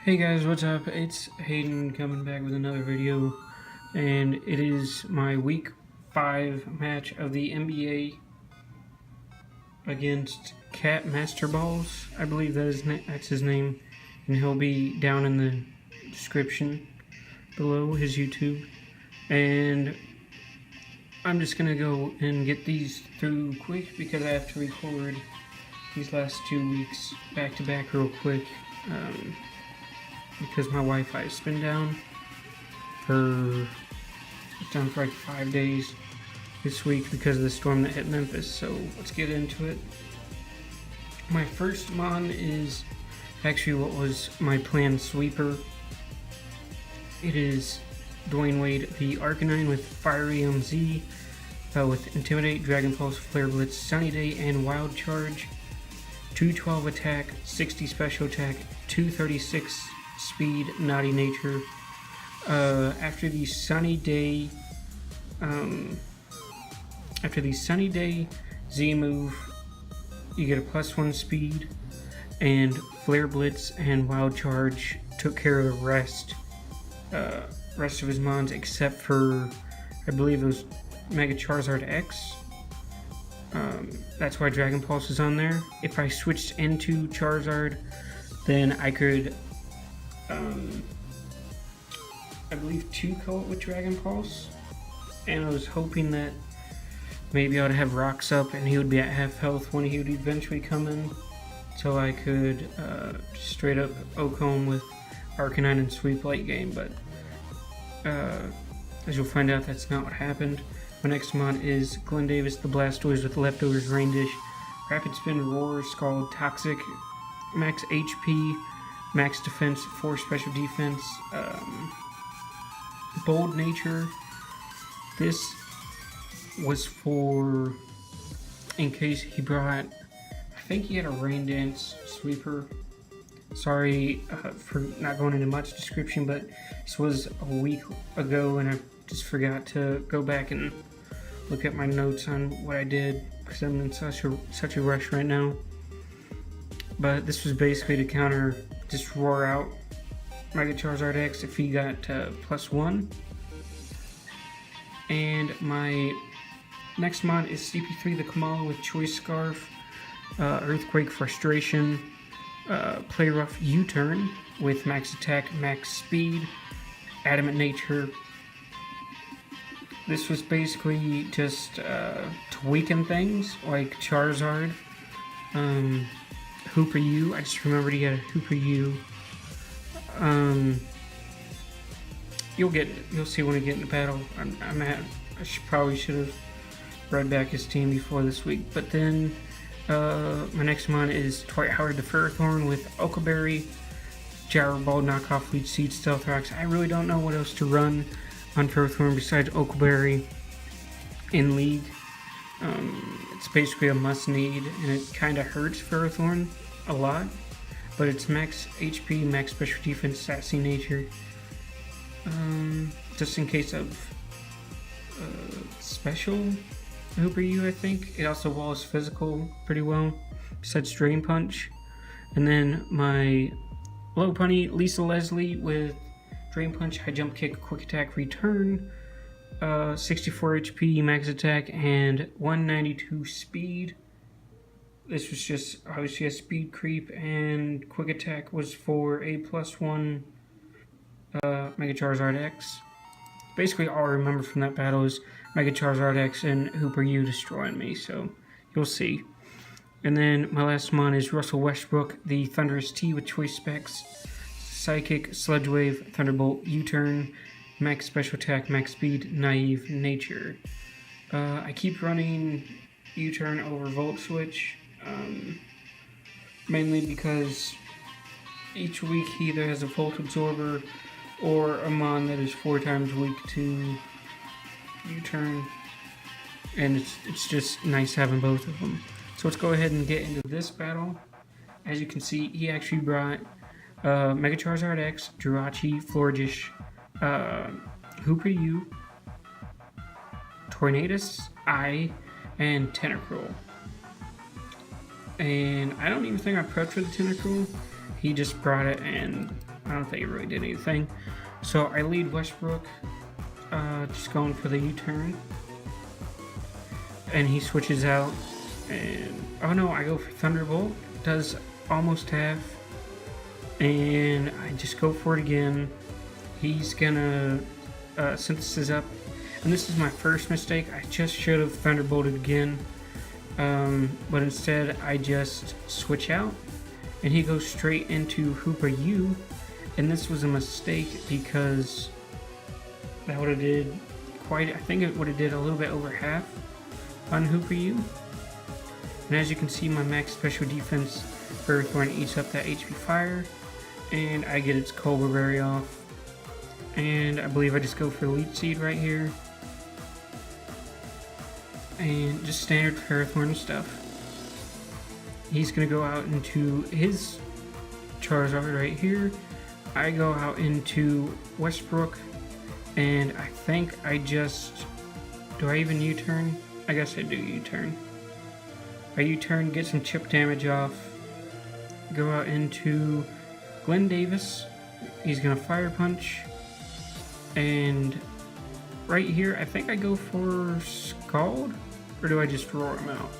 Hey guys, what's up? It's Hayden coming back with another video, and it is my week 5 match of the NBA against Cat Master Balls. I believe that's his name, and he'll be down in the description below, his YouTube. And I'm just gonna go and get these through quick because I have to record these last 2 weeks back to back real quick. Because my Wi-Fi has been down for like 5 days this week because of the storm that hit Memphis. So let's get into it. My first mon is actually what was my planned sweeper. It is Dwayne Wade, the Arcanine with Fiery MZ, with Intimidate, Dragon Pulse, Flare Blitz, Sunny Day, and Wild Charge. 212 attack, 60 special attack, 236 speed, Naughty Nature. After the Sunny Day Z move, you get a +1 speed, and Flare Blitz and Wild Charge took care of the rest of his mons except for, I believe it was Mega Charizard X. That's why Dragon Pulse is on there. If I switched into Charizard, then I could I believe 2-coat with Dragon Pulse, and I was hoping that maybe I would have Rocks up and he would be at half health when he would eventually come in, so I could straight up Ocone with Arcanine and sweep late game. But as you'll find out, that's not what happened. My next mod is Glenn Davis, the Blastoise with Leftovers Rain Dish, Rapid Spin, Roar, Scald, Toxic, max HP, max defense, 4 special defense, Bold Nature. This was for in case he brought, I think he had a Rain Dance sweeper. Sorry for not going into much description, but this was a week ago and I just forgot to go back and look at my notes on what I did because I'm in such a rush right now. But this was basically to counter, just roar out Mega Charizard X if he got +1. And my next mod is CP3, the Kamala with Choice Scarf, Earthquake, Frustration, Play Rough, U-Turn with max attack, max speed, Adamant Nature. This was basically just to weaken things like Charizard. Hooper U, I just remembered he had a Hooper U. You'll see when we get into battle. Probably should have read back his team before this week. But then my next mon is Dwight Howard the Ferrothorn with Okaberry, Gyro Ball, Knockoff, Leech Seed, Stealth Rocks. I really don't know what else to run on Ferrothorn besides Okaberry in League. It's basically a must need, and it kind of hurts Ferrothorn a lot, but it's max HP, max special defense, sassy nature, just in case of special Hooper U, I think. It also walls physical pretty well, besides Drain Punch. And then my low punny, Lisa Leslie with Drain Punch, High Jump Kick, Quick Attack, Return, 64 HP, max attack, and 192 speed. This was just obviously a speed creep, and quick attack was for a +1 Mega Charizard X. Basically all I remember from that battle is Mega Charizard X and Hooper U destroying me, so you'll see. And then my last mon is Russell Westbrook, the Thunderous T with Choice Specs, Psychic, Sludge Wave, Thunderbolt, U-Turn, max special attack, max speed, Naive Nature. I keep running U-Turn over Volt Switch, mainly because each week he either has a Volt Absorber or a mon that is 4 times weak to U-Turn, and it's just nice having both of them. So let's go ahead and get into this battle. As you can see, he actually brought Mega Charizard X, Jirachi, Florges, Hooper U, Tornadus, I, and Tentacruel. And I don't even think I prepped for the Tentacruel. He just brought it, and I don't think it really did anything. So I lead Westbrook, just going for the U-turn. And he switches out, and oh no, I go for Thunderbolt. Does almost half, and I just go for it again. He's gonna synthesis up, and this is my first mistake. I just should have Thunderbolted again, but instead I just switch out, and he goes straight into Hooper U, and this was a mistake because that would have did quite. I think it would have did a little bit over half on Hooper U. And as you can see, my max special defense Ferrothorn eats up that HP fire, and I get its Cobra Berry off. And I believe I just go for Leech Seed right here. And just standard Ferrothorn stuff. He's gonna go out into his Charizard right here. I go out into Westbrook, and I think I just... Do I even U-turn? I guess I do U-turn. I U-turn, get some chip damage off, go out into Glenn Davis. He's gonna Fire Punch, and right here I think I go for Scald, or do I just roar him out?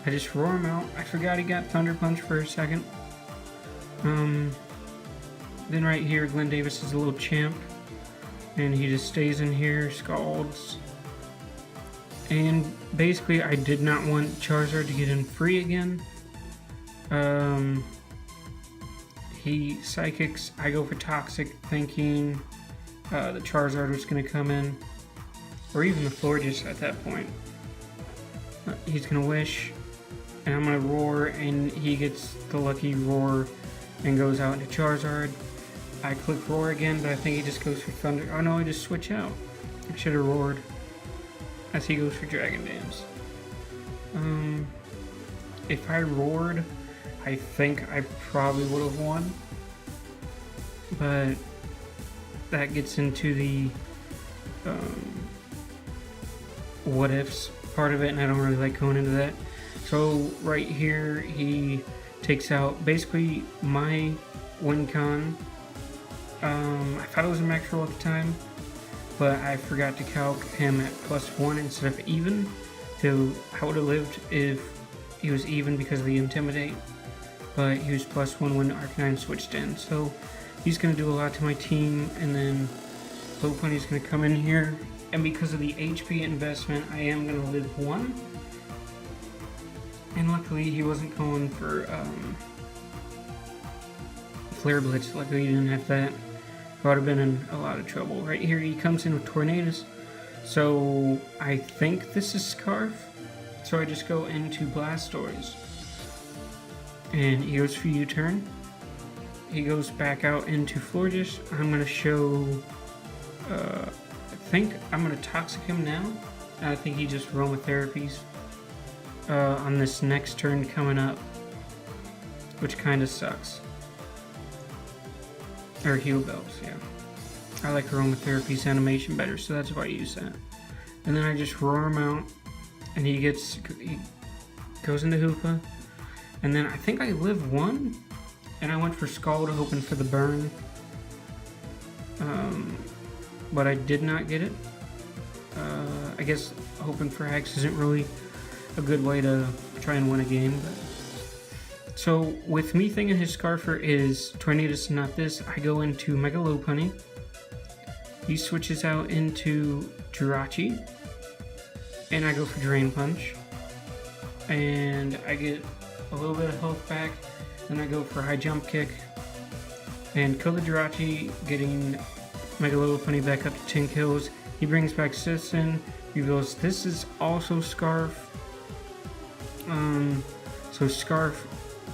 I just roar him out. I forgot he got Thunder Punch for a second. Then right here Glenn Davis is a little champ, and he just stays in here, Scalds. And basically, I did not want Charizard to get in free again. He Psychics, I go for Toxic, thinking the Charizard was going to come in. Or even the Florges at that point. He's going to Wish, and I'm going to Roar, and he gets the lucky Roar and goes out into Charizard. I click Roar again, but I think he just goes for Thunder. Oh no, I just switch out. I should have roared. As he goes for Dragon Dance. If I roared, I think I probably would have won. But that gets into the what ifs part of it, and I don't really like going into that. So right here, he takes out basically my win con. I thought it was a max roll at the time, but I forgot to calc him at +1 instead of even. So I would have lived if he was even because of the Intimidate, but he was +1 when Arcanine switched in. So he's going to do a lot to my team, and then Lopunny's going to come in here, and because of the HP investment, I am going to live 1. And luckily he wasn't going for Flare Blitz. Luckily he didn't have that. I would have been in a lot of trouble. Right here he comes in with Tornadus. So I think this is Scarf. So I just go into Blastoise. And he goes for U-turn. He goes back out into Florges. I'm going to show... I think I'm going to Toxic him now. I think he just Aromatherapies on this next turn coming up, which kind of sucks. Or Heal Bells, yeah. I like Aromatherapy's animation better, so that's why I use that. And then I just roar him out, and he goes into Hoopa. And then I think I live 1, and I went for Scald hoping for the burn. But I did not get it. I guess hoping for Hex isn't really a good way to try and win a game, but... So, with me thinking his Scarfer is Tornadus and not this, I go into Mega Lopunny. He switches out into Jirachi, and I go for Drain Punch. And I get a little bit of health back, then I go for High Jump Kick, and kill the Jirachi, getting Mega Lopunny back up to 10 kills. He brings back Citizen, reveals this is also Scarf. So Scarf,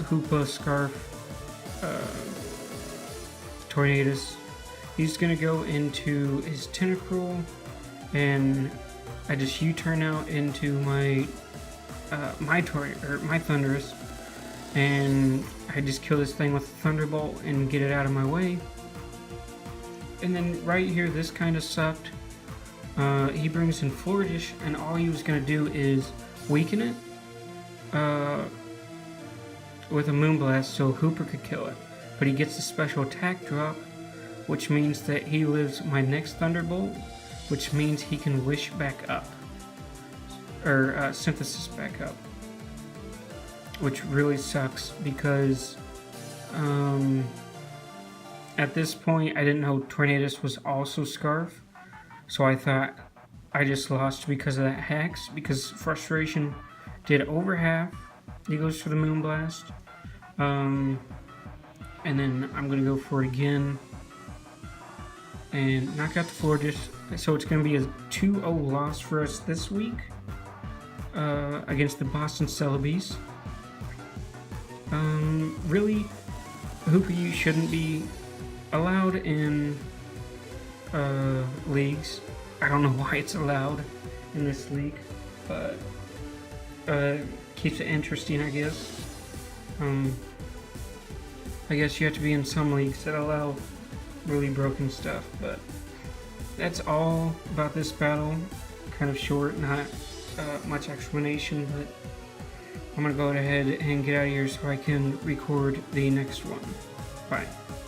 Hoopa, Scarf, Tornadus. He's gonna go into his Tentacruel, and I just U-turn out into my my Thundurus, and I just kill this thing with Thunderbolt and get it out of my way. And then right here, this kind of sucked. He brings in Florges, and all he was gonna do is weaken it with a Moonblast so Hooper could kill it. but he gets a special attack drop, which means that he lives my next Thunderbolt, which means he can wish back up, or synthesis back up, which really sucks because at this point I didn't know Tornadus was also Scarf, so I thought I just lost because of that Hex, because Frustration did over half. He goes for the Moonblast, and then I'm gonna go for it again and knock out the Florges. So it's gonna be a 2-0 loss for us this week against the Boston Celebis. Really, Hooper shouldn't be allowed in leagues. I don't know why it's allowed in this league, but keeps it interesting, I guess. I guess you have to be in some leagues that allow really broken stuff, but that's all about this battle. Kind of short, not much explanation, but I'm gonna go ahead and get out of here so I can record the next one. Bye.